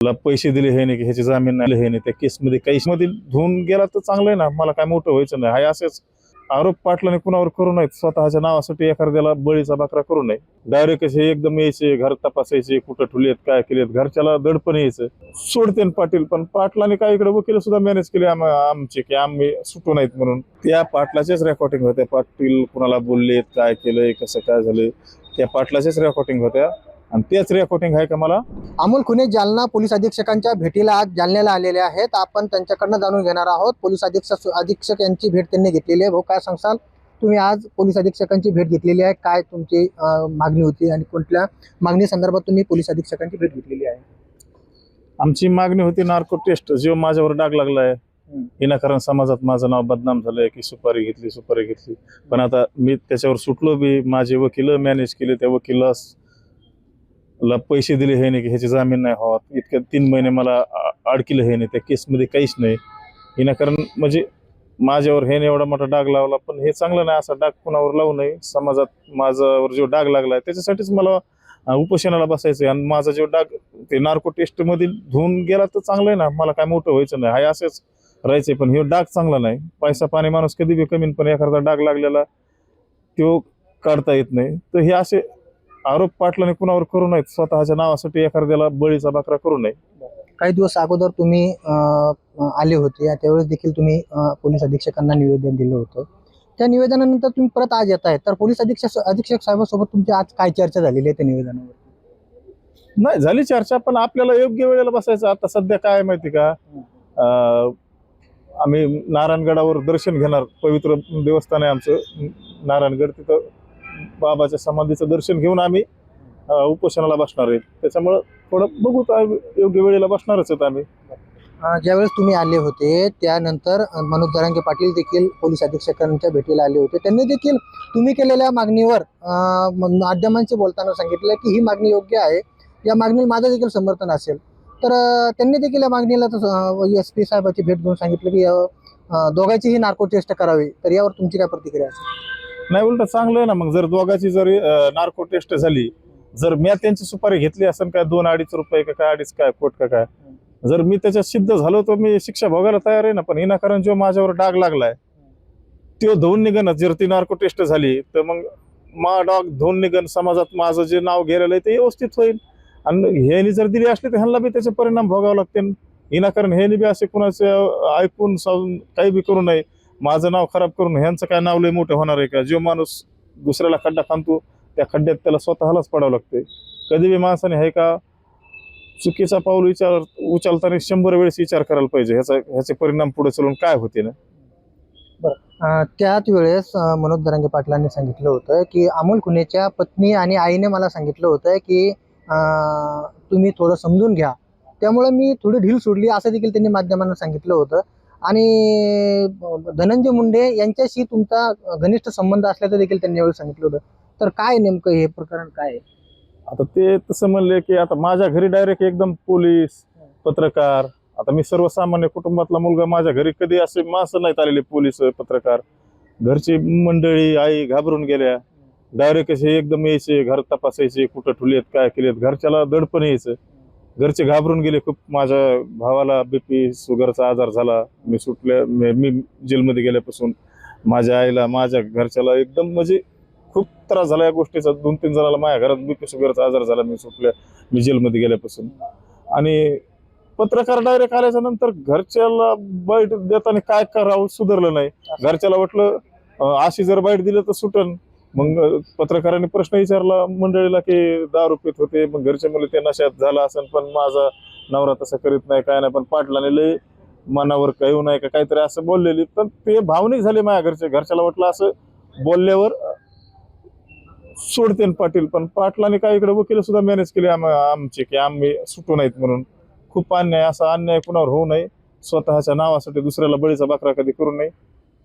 ला पैसे दिले हे नाही की ह्याची जामीन नाही हे नाही त्या केसमध्ये काही मध्ये धुवून गेला तर चांगलं आहे ना, मला काय मोठं व्हायचं नाही. हाय असेच आरोप पाटलाने कुणावर करू नयेत, स्वतःच्या नावासाठी एखाद्याला बळीचा बकरा करू नये. डायरेक्ट असे एकदम यायचे, घर तपासायचे, कुठं ठुलेत काय केलेत, घरच्याला दडपण यायचं. सोडते न पाटील, पण पाटलाने काय इकडे वकील सुद्धा मॅनेज केले आमचे की आम्ही सुटू नाहीत म्हणून. त्या पाटलाचेच रेकॉर्डिंग होत्या, पाटील कुणाला बोललेत, काय केलंय, कसं काय झालंय, त्या पाटलाचेच रेकॉर्डिंग होत्या. आणि तेच रेकॉर्डिंग आहे का मला. अमोल खुने जालना पोलीस अधीक्षकांच्या भेटीला आज जालन्याला आलेले आहेत. आपण त्यांच्याकडनं जाणून घेणार आहोत. पोलीस अधीक्षक यांची भेट त्यांनी घेतलेली आहे. भाऊ, काय सांगसाल? तुम्ही आज पोलीस अधीक्षकांची भेट घेतलेली आहे, काय तुमची मागणी होती आणि कोणत्या मागणी संदर्भात तुम्ही पोलीस अधीक्षकांची भेट घेतलेली आहे? आमची मागणी होती नार्को टेस्ट, जो माझ्यावर डाग लागलाय विनाकारण समाजात माझं नाव बदनाम झालंय की सुपारी घेतली. पण आता मी त्याच्यावर सुटलो बी. माझे वकील मॅनेज केले, त्या वकिलास पैसे दिले हे नाही की ह्याची जामीन नाही व्हावा. इतक्या 3 महिने मला अडकिलं हे नाही, त्या केसमध्ये काहीच नाही विनाकारण. म्हणजे माझ्यावर हे एवढा मोठा डाग लावला, पण हे चांगलं नाही. असा डाग कुणावर लावू नये. समाजात माझ्यावर जो डाग लागलाय त्याच्यासाठीच मला उपोषणाला बसायचंय. आणि माझा जो डाग ते नार्को टेस्ट मधील धुवून गेला तर चांगलं आहे ना, मला काय मोठं व्हायचं नाही. हाय असेच राहायचे, पण हे डाग चांगला नाही. पैसा पाणी माणूस कधी बी कमी, पण एखादा डाग लागलेला तो काढता येत नाही. तर हे असे आरोप पाटलाने कुणावर करू नयेत, स्वतःच्या नावासाठी एखाद्याला बळीचा बकरा करू नये. काही दिवस अगोदर तुम्ही आले होते, त्यावेळेस देखील तुम्ही पोलीस अधीक्षकांना निवेदन दिलं होतं. त्या निवेदनानंतर तुम्ही परत आज येत आहे, तर पोलीस अधीक्षक साहेबांसोबत तुमची आज काय चर्चा झालेली आहे त्या निवेदनावर? नाही झाली चर्चा, पण आपल्याला योग्य वेळेला बसायचं. आता सध्या काय माहिती का, आम्ही नारायणगडावर दर्शन घेणार. पवित्र देवस्थान आहे आमचं नारायणगड. तिथं बाबाच्या समाधीचं दर्शन घेऊन आम्ही उपोषणाला बसणार आहे. त्याच्यामुळं थोडं बघू, योग्य वेळेला बसणारच आहेत आम्ही. ज्यावेळेस तुम्ही आले होते त्यानंतर मनोज जरांगे पाटील देखील पोलीस अधीक्षकांच्या भेटीला आले होते. त्यांनी देखील तुम्ही केलेल्या मागणीवर माध्यमांशी बोलताना सांगितलं की ही मागणी योग्य आहे, या मागणीला माझं देखील समर्थन असेल. तर त्यांनी देखील या मागणीला SP साहेबांची भेट घेऊन सांगितलं की दोघांचीही नार्को टेस्ट करावी. तर यावर तुमची काय प्रतिक्रिया असेल? नाही, उलट चांगलं आहे ना. मग जर दोघांची जर नार्को टेस्ट झाली, जर मी त्यांची सुपारी घेतली असेल काय 2-2.5 रुपये का काय 2.5 काय कोट का काय, जर मी त्याच्यात सिद्ध झालो तर मी शिक्षा भोगायला तयार आहे ना. पण विनाकारण जो माझ्यावर डाग लागलाय तो धुवून निघणं. जर ती नार्को टेस्ट झाली तर मग डाग धुवून निघण, समाजात माझं जे नाव गेलेलं आहे ते व्यवस्थित होईल. आणि ह्यानी जर दिली असली तर ह्यांना बी त्याचे परिणाम भोगावे लागतील. विनाकारण ह्यानी बी असे कुणाचे ऐकून काही बी करू नये, माझं नाव खराब करून ह्यांचं काय नाव लय मोठं होणार आहे का? जो माणूस दुसऱ्याला खड्डा खांदतो त्या खड्ड्यात त्याला स्वतःलाच पडावं लागते. कधी बी माणसाने आहे का चुकीचा पाऊल उचलताना 100 वेळेस विचार करायला पाहिजे, ह्याचे परिणाम पुढे चलून काय होते ना. त्याच वेळेस मनोज जरांगे पाटलांनी सांगितलं होतं की अमोल खुनेच्या पत्नी आणि आईने मला सांगितलं होतं की तुम्ही थोडं समजून घ्या, त्यामुळे मी थोडी ढील सोडली, असं देखील त्यांनी माध्यमांना सांगितलं होतं. आणि धनंजय मुंडे यांच्याशी तुमचा घनिष्ठ संबंध असल्याचं देखील त्यांनी यावेळी सांगितलं होतं. तर काय नेमकं हे प्रकरण काय आहे? आता ते तसं म्हणले की आता माझ्या घरी डायरेक्ट एकदम पोलीस, पत्रकार. आता मी सर्वसामान्य कुटुंबातला मुलगा, माझ्या घरी कधी असे माणसं नाहीत आलेले पोलीस पत्रकार. घरची मंडळी आई घाबरून गेल्या. डायरेक्ट असे एकदम यायचे, घर तपासायचे, कुठं ठुलेत काय केलेत, घरच्याला दडपण यायचं. घरचे घाबरून गेले खूप. माझ्या भावाला BP शुगरचा आजार झाला. मी जेलमध्ये गेल्यापासून माझ्या आईला, माझ्या घरच्याला एकदम म्हणजे खूप त्रास झाला या गोष्टीचा. 2-3 जणांना माझ्या घरात BP शुगरचा आजार झाला मी जेलमध्ये गेल्यापासून. आणि पत्रकार डायरेक्ट आल्याच्या नंतर घरच्याला बाईट देताना काय करावं सुधारलं नाही. घरच्याला वाटलं अशी जर बाईट दिलं तर सुटन. मग पत्रकारांनी प्रश्न विचारला मंडळीला की दारू पित होते. मग घरचे म्हणले ते नशात झाला असेल, पण माझा नवरा तसं करीत नाही काय नाही. पण पाटलाने लय मनावर काही नाही का काहीतरी असं बोललेली. पण ते भावनिक झाले माझ्या घरच्याला वाटलं असं बोलल्यावर सोडते पाटील. पण पाटलाने काय इकडे वकील सुद्धा मॅनेज केले आमचे की आम्ही सुटू नाहीत म्हणून. खूप अन्याय, असा अन्याय कुणावर होऊ नये. स्वतःच्या नावासाठी दुसऱ्याला बळीचा बकरा कधी करू नये.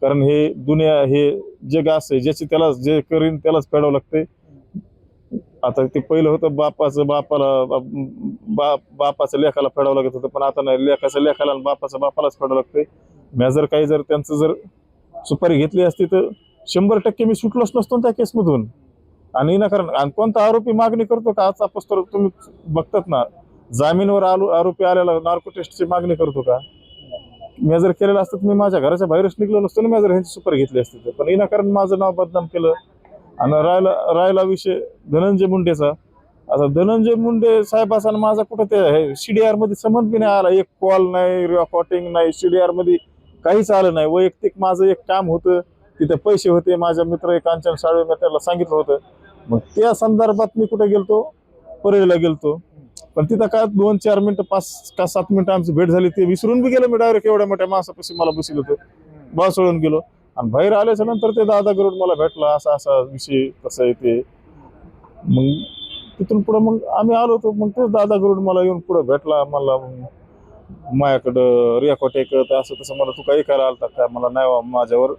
कारण हे दुनिया, हे जग असं ज्याची त्याला जे करीन त्यालाच फेडावं लागते. आता ते पहिलं होतं बापाचं लेखाला फेडावं लागत होतं, पण आता नाही, लेखाचं लेखाला आणि बापालाच फेडावं लागतंय. मी जर त्यांचं जर सुपारी घेतली असती तर 100% मी सुटलोच नसतो त्या केसमधून. आणि विनाकारण आणि कोणता आरोपी मागणी करतो का? आजचा पुस्तक तुम्ही बघतात ना, जामीनवर आरोपी आलेला नार्को टेस्टची मागणी करतो का? मी जर केलेलं असतं तर मी माझ्या घराच्या बाहेरच निघलो नसतो ना, मी जर ह्यांची सुपर घेतली असती तर. पण विनाकारण माझं नाव बदनाम केलं. आणि राहिला विषय धनंजय मुंडेचा. आता धनंजय मुंडे साहेबांना माझा कुठं ते CDR मध्ये संबंध बी नाही आला. एक कॉल नाही, रेकॉर्डिंग नाही, CDR मध्ये काहीच आलं नाही. वैयक्तिक माझं एक काम होतं, तिथे पैसे होते. माझा मित्र एक कांचन साळवे, मी त्याला सांगितलं होतं. मग त्या संदर्भात मी कुठे गेलतो, परळीला गेलतो. पण तिथं काय 2-4 मिनिटं, 5 का 7 मिनिटं आमची भेट झाली. ते विसरून बी गेलो मी डायरेक्ट. एवढ्या मोठ्या माणसापाशी मला बसलं होतं, बासळून गेलो. आणि बाहेर आल्याच्या नंतर ते दादा गरुड मला भेटला, असा असा विषय कसं आहे ते. मग तिथून पुढे मग आम्ही आलो होतो. मग तेच दादा गरुड मला येऊन पुढे भेटला. मला माझ्याकडं रेकॉर्ड ऐकत असं तसं, मला तू काही करायला आलता काय? मला नाही बा, माझ्यावर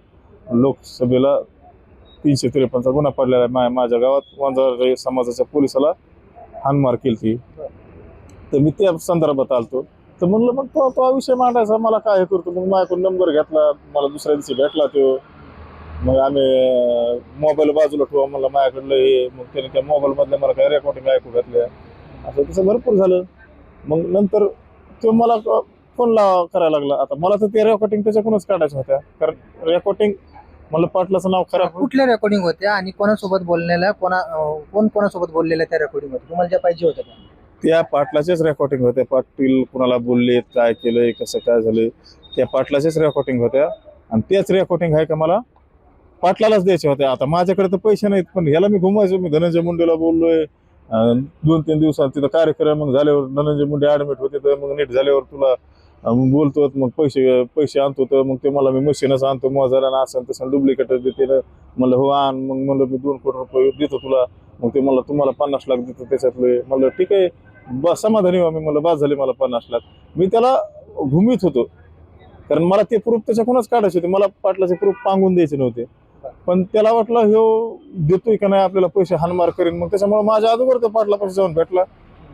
लोकसभेला 353चा गुन्हा पडलेला आहे. माझ्या गावात वंजारी समाजाच्या पोलिसाला हाणमार केली ती. तर मी त्या संदर्भात आलतो. तर म्हणलं मग तो विषय मांडायचा, मला काय हे करतो. मग माझ्याकडून नंबर घेतला. मला दुसऱ्या दिवशी भेटला तो. मग आम्ही मोबाईल बाजूला ठेवा म्हणलं माझ्याकडलं हे. मग त्याने त्या मोबाईल मधल्या मला काय रेकॉर्डिंग ऐकू घातल्या. असं तसं भरपूर झालं. मग नंतर तो मला फोन करायला लागला. आता मला तर ते रेकॉर्डिंग त्याच्याकडूनच काढायच्या होत्या, कारण रेकॉर्डिंग मला पाटलाचं नाव खराब. कुठल्या रेकॉर्डिंग होत्या आणि कोणासोबत बोललेल्या, कोणासोबत बोललेल्या त्या रेकॉर्डिंग होत्या तुम्हाला ज्या पाहिजे होत्या? त्या पाटलाच्याच रेकॉर्डिंग होत्या. पाटील कुणाला बोललेत, काय केलंय, कसं काय झालंय, त्या पाटलाच्याच रेकॉर्डिंग होत्या. आणि त्याच रेकॉर्डिंग आहे का मला पाटलालाच द्यायच्या होत्या. आता माझ्याकडे तर पैसे नाहीत, पण ह्याला मी घुमायचो. मी धनंजय मुंडेला बोललोय. 2-3 दिवसात तिथं कार्यक्रम मग झाल्यावर धनंजय मुंडे ऍडमिट होते. तर मग नीट झाल्यावर तुला बोलतो, मग पैसे आणतो. तर मग ते मला मी मशीनच आणतो मोजायला, असं तसं डुप्लिकेटच देते. म्हणलं हो आण. मग म्हणलं मी 2 कोटी रुपये देतो तुला. मग ते मला तुम्हाला 50 लाख देतो त्याच्यातले. म्हणलं ठीक आहे, समाधानी व्हा. मी म्हणलं बस झाले मला 50 लाख. मी त्याला घुमीत होतो, कारण मला ते प्रूफ त्याच्याकडूनच काढायचे होते. मला पाटलाचे प्रूफ पांगून द्यायचे नव्हते. पण त्याला वाटलं ह्यो देतोय का नाही आपल्याला पैसे, हानमार करेन. मग त्याच्यामुळे माझ्या अगोदर तो पाटला पैसे जाऊन भेटला.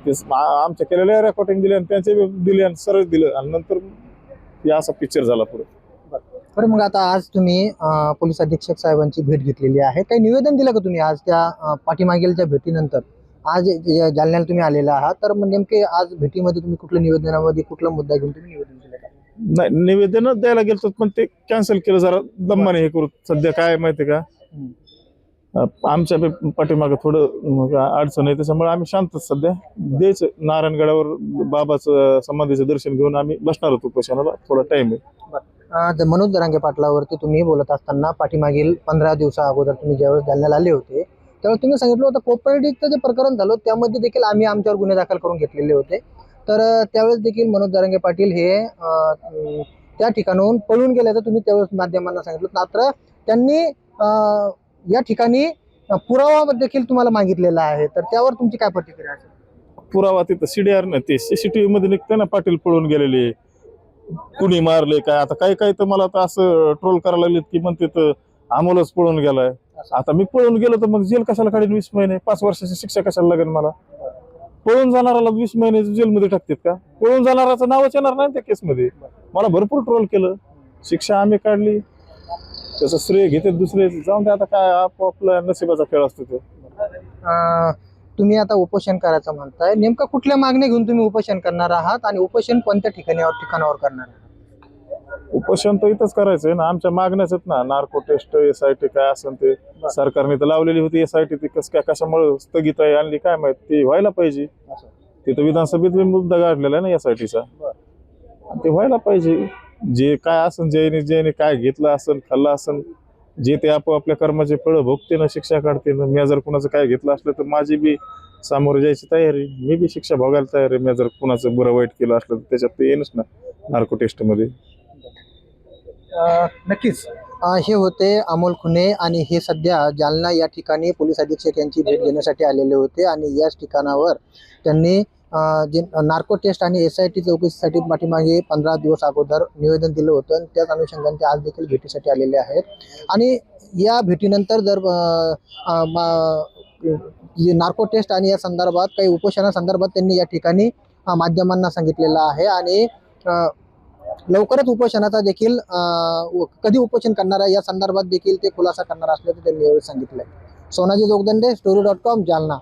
ते आमच्या केलेल्या रेकॉर्डिंग दिली आणि त्यांचे दिले आणि सरळ दिलं. आणि नंतर असा पिक्चर झाला पुढे. बरं, मग आता आज तुम्ही पोलीस अधीक्षक साहेबांची भेट घेतलेली आहे. काही निवेदन दिलं का तुम्ही आज त्या पाठीमागील त्या भेटीनंतर? आज जालन्याला तुम्ही आलेला आहात, तर मग नेमके आज भेटीमध्ये तुम्ही कुठल्या निवेदनामध्ये कुठला मुद्दा घेऊन तुम्ही निवेदन दिलं का? नाही, निवेदनच द्यायला गेलो पण ते कॅन्सल केलं. जरा दम्माने हे करू. सध्या काय माहिती का, आमच्या पाठीमागे थोडं अडचण आहे, त्याच्यामुळे आम्ही शांतच सध्या द्यायचं. नारायणगडावर बाबाचं समाधीचं दर्शन घेऊन आम्ही बसणार होतो उपोषणाला. थोडा टाइम आहे. मनोज जरांगे पाटलावरती तुम्ही बोलत असताना पाठीमागील 15 दिवसा अगोदर तुम्ही ज्यावेळेस जालन्याला आले होते, त्यावेळेस तुम्ही सांगितलं होतं कोपर्डीचं जे प्रकरण झालं त्यामध्ये देखील आम्ही आमच्यावर गुन्हे दाखल करून घेतलेले होते. तर त्यावेळेस देखील मनोज जरांगे पाटील हे त्या ठिकाणाहून पळून गेल्याचं तुम्ही त्यावेळेस माध्यमांना सांगितलं. मात्र त्यांनी या ठिकाणी पुरावा देखील तुम्हाला मागितलेला आहे, तर त्यावर तुमची काय प्रतिक्रिया असेल? पुरावा तिथं CDR नाही, ते CCTV मध्ये निघतं ना, पाटील पळून गेलेले, कुणी मारले काय. आता काही काही तर मला तर असं ट्रोल करायला लागलेत की म्हणते तर अमोलच पळून गेलाय. आता मी पळून गेलो तर मग जेल कशाला काढेल 20 महिने, 5 वर्षाची शिक्षा कशाला लागेल मला? पळून जाणाराला 20 महिने जेलमध्ये टाकतात का? पळून जाणाराचं नावच येणार नाही त्या केसमध्ये. मला भरपूर ट्रोल केलं, शिक्षा आम्ही काढली, त्याचं श्रेय घेते दुसरे. जाऊन दे, आता काय आपापल्या नशिबाचा खेळ असतो तो. तुम्ही आता उपोषण करायचं म्हणताय, नेमकं कुठल्या मागण्या घेऊन तुम्ही उपोषण करणार आहात आणि उपोषण कोणत्या ठिकाणावर करणार आहात? उपोषण तर इथंच करायचंय ना, आमच्या मागण्याच आहेत ना. नार्को टेस्ट, SIT काय असेल ते सरकारने तर लावलेली होती. SIT ती कस काय कशामुळे स्थगित आहे आणली काय माहित. ती व्हायला पाहिजे. तिथं विधानसभेत मुद्दा काढलेला आहे ना SITचा, ते व्हायला पाहिजे. जे काय असेल, ज्याने काय घेतलं असेल, खाल्लं असेल, जे ते आपापल्या कर्माचे फळं भोगते ना, शिक्षा काढते ना. मी जर कुणाचं काय घेतलं असलं तर माझी बी सामोरे जायची तयारी, मी बी शिक्षा भोगायला तयार आहे. मी जर कुणाचं बुरं वाईट केलं असलं तर त्याच्यात ते येणच ना नार्को टेस्ट मध्ये. नक्कीच हे होते अमोल खुने आणि हे सध्या जालना या ठिकाणी पोलीस अधीक्षक यांची भेट घेण्यासाठी आलेले होते. आणि याच ठिकाणावर त्यांनी जे नार्को टेस्ट आणि SIT चौकशीसाठी पाठीमागे 15 दिवस अगोदर निवेदन दिलं होतं आणि त्याच अनुषंगाने ते आज देखील भेटीसाठी आलेले आहेत. आणि या भेटीनंतर जर नार्को टेस्ट आणि या संदर्भात काही उपोषणासंदर्भात त्यांनी या ठिकाणी माध्यमांना सांगितलेलं आहे. आणि लवकरच उपोषणाचा देखील कधी उपोषण करणार आहे या संदर्भात देखील ते खुलासा करणार असल्याचं त्यांनी यावेळी सांगितलंय. सोनाजी जोगदंडे, story.com, जालना.